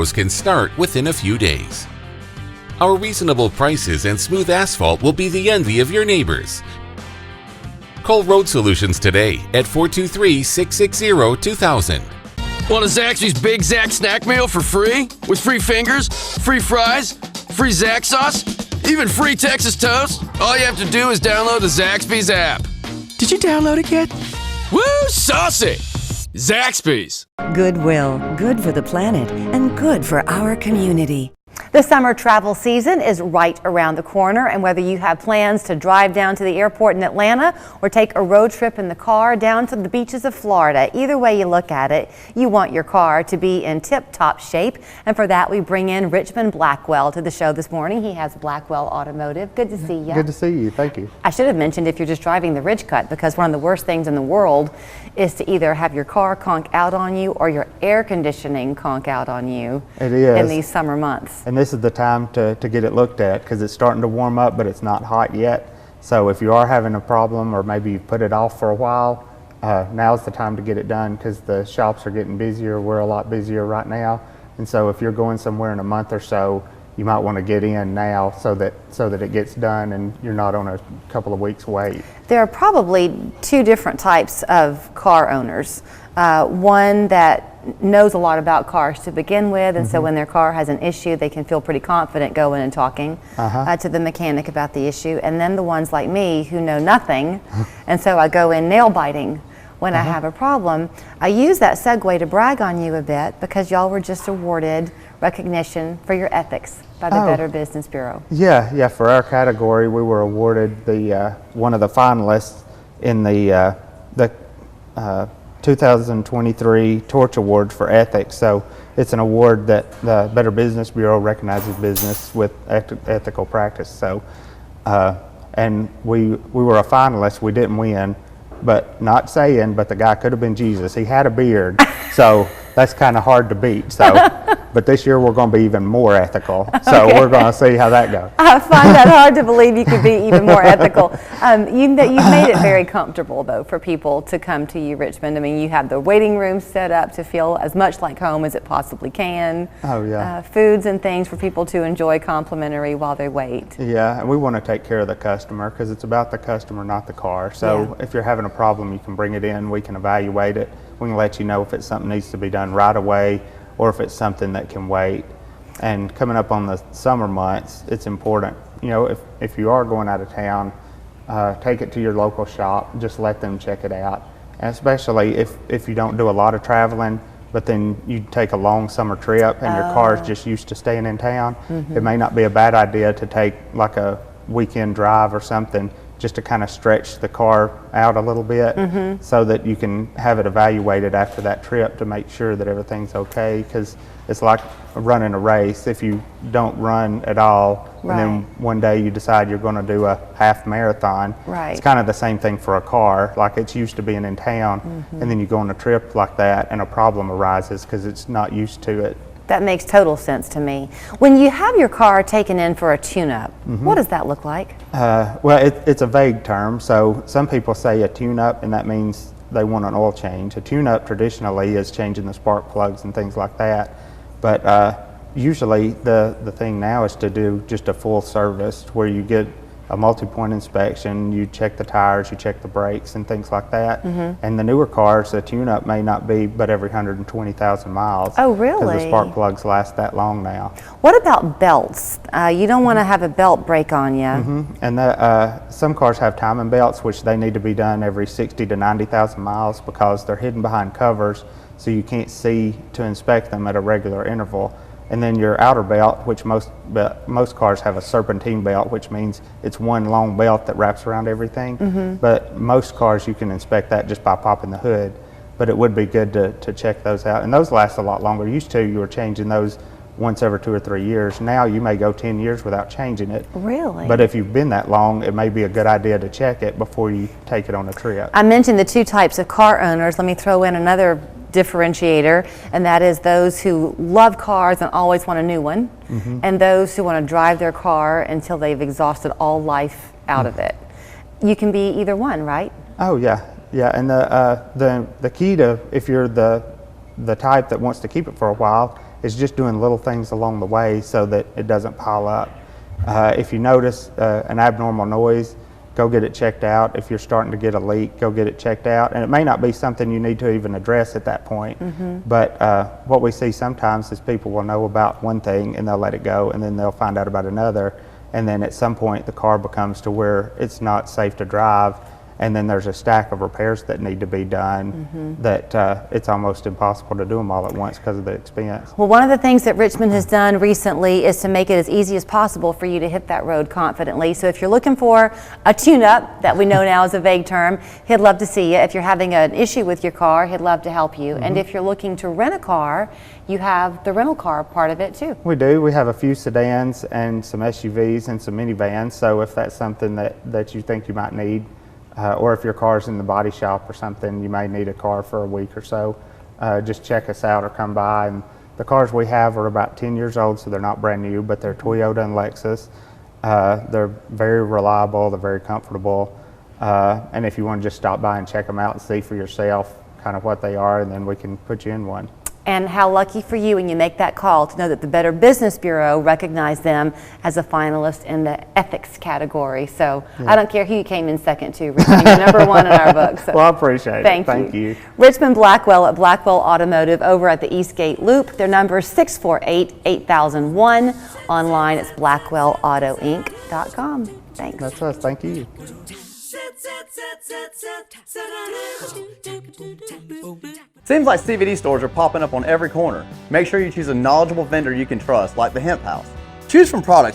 repairs can start within a few days. Our reasonable prices and smooth asphalt will be the envy of your neighbors. Call Road Solutions today at 423-660-2000. Want a Zaxby's Big Zax snack meal for free? With free fingers, free fries, free Zax sauce, even free Texas toast? All you have to do is download the Zaxby's app. Did you download it yet? Woo, saucy! Zaxby's. Goodwill, good for the planet and good for our community. The summer travel season is right around the corner, and whether you have plans to drive down to the airport in Atlanta or take a road trip in the car down to the beaches of Florida, either way you look at it, you want your car to be in tip-top shape. And for that, we bring in Richmond Blackwell to the show this morning. He has Blackwell Automotive. Good to see you. Good to see you. Thank you. I should have mentioned if you're just driving the Ridge Cut, because one of the worst things in the world is to either have your car conk out on you or your air conditioning conk out on you. It is. In these summer months. And this is the time to get it looked at, because it's starting to warm up, but it's not hot yet. So if you are having a problem, or maybe you've put it off for a while, now's the time to get it done, because the shops are getting busier. We're a lot busier right now. And so if you're going somewhere in a month or so, you might want to get in now so that it gets done and you're not on a couple of weeks wait. There are probably two different types of car owners. One that knows a lot about cars to begin with, and so when their car has an issue, they can feel pretty confident going and talking to the mechanic about the issue. And then the ones like me who know nothing, and so I go in nail biting when I have a problem. I use that segue to brag on you a bit, because y'all were just awarded recognition for your ethics by the Better Business Bureau. Yeah, for our category, we were awarded the one of the finalists in the 2023 Torch Awards for Ethics. So it's an award that the Better Business Bureau recognizes business with ethical practice. So, and we were a finalist. We didn't win, but not saying, but the guy could have been Jesus. He had a beard, so that's kind of hard to beat. So, but this year we're going to be even more ethical. So we're going to see how that goes. I find that hard to believe you could be even more ethical. You've made it very comfortable, though, for people to come to you, Richmond. I mean, you have the waiting room set up to feel as much like home as it possibly can. Oh, yeah. Foods and things for people to enjoy complimentary while they wait. Yeah, and we want to take care of the customer, because it's about the customer, not the car. So if you're having a problem, you can bring it in. We can evaluate it. We can let you know if it's something that needs to be done right away, or if it's something that can wait. And coming up on the summer months, it's important, you know, if you are going out of town, take it to your local shop, just let them check it out. And especially if you don't do a lot of traveling, but then you take a long summer trip and your car is just used to staying in town, it may not be a bad idea to take like a weekend drive or something, just to kind of stretch the car out a little bit, so that you can have it evaluated after that trip to make sure that everything's okay, because it's like running a race. If you don't run at all, and then one day you decide you're going to do a half marathon, it's kind of the same thing for a car. Like, it's used to being in town, and then you go on a trip like that and a problem arises because it's not used to it. That makes total sense to me. When you have your car taken in for a tune-up, what does that look like? Well, it's a vague term. So some people say a tune-up, and that means they want an oil change. A tune-up traditionally is changing the spark plugs and things like that. But usually the thing now is to do just a full service, where you get a multi-point inspection, you check the tires, you check the brakes and things like that. And the newer cars, the tune-up may not be but every 120,000 miles. Oh, really? Because the spark plugs last that long now. What about belts? You don't want to have a belt break on you. And some cars have timing belts, which they need to be done every 60 to 90,000 miles, because they're hidden behind covers, so you can't see to inspect them at a regular interval. And then your outer belt, which most cars have a serpentine belt, which means it's one long belt that wraps around everything. But most cars, you can inspect that just by popping the hood. But it would be good to check those out. And those last a lot longer. Used to, you were changing those once every 2 or 3 years. Now you may go 10 years without changing it. Really? But if you've been that long, it may be a good idea to check it before you take it on a trip. I mentioned the two types of car owners. Let me throw in another differentiator, and that is those who love cars and always want a new one, and those who want to drive their car until they've exhausted all life out of it. You can be either one, right? Oh yeah, and the key to, if you're the type that wants to keep it for a while, It's just doing little things along the way so that it doesn't pile up. If you notice an abnormal noise, go get it checked out. If you're starting to get a leak, go get it checked out. And it may not be something you need to even address at that point, but what we see sometimes is people will know about one thing and they'll let it go, and then they'll find out about another, and then at some point the car becomes to where it's not safe to drive, and then there's a stack of repairs that need to be done that it's almost impossible to do them all at once because of the expense. Well, one of the things that Richmond has done recently is to make it as easy as possible for you to hit that road confidently. So if you're looking for a tune-up, that we know now is a vague term, he'd love to see you. If you're having an issue with your car, he'd love to help you. And if you're looking to rent a car, you have the rental car part of it too. We do. We have a few sedans and some SUVs and some minivans. So if that's something that you think you might need, or if your car's in the body shop or something, you may need a car for a week or so, just check us out or come by. And the cars we have are about 10 years old, so they're not brand new, but they're Toyota and Lexus. They're very reliable, they're very comfortable, and if you want to just stop by and check them out and see for yourself kind of what they are, and then we can put you in one. And how lucky for you when you make that call to know that the Better Business Bureau recognized them as a finalist in the ethics category. So I don't care who you came in second to, Richmond, you're number one in our book. So Well, I appreciate it. Thank you. Richmond Blackwell at Blackwell Automotive over at the Eastgate Loop. Their number is 648-8001. Online, it's blackwellautoinc.com. Thanks. That's us. Thank you. Seems like CBD stores are popping up on every corner. Make sure you choose a knowledgeable vendor you can trust, like the Hemp House. Choose from products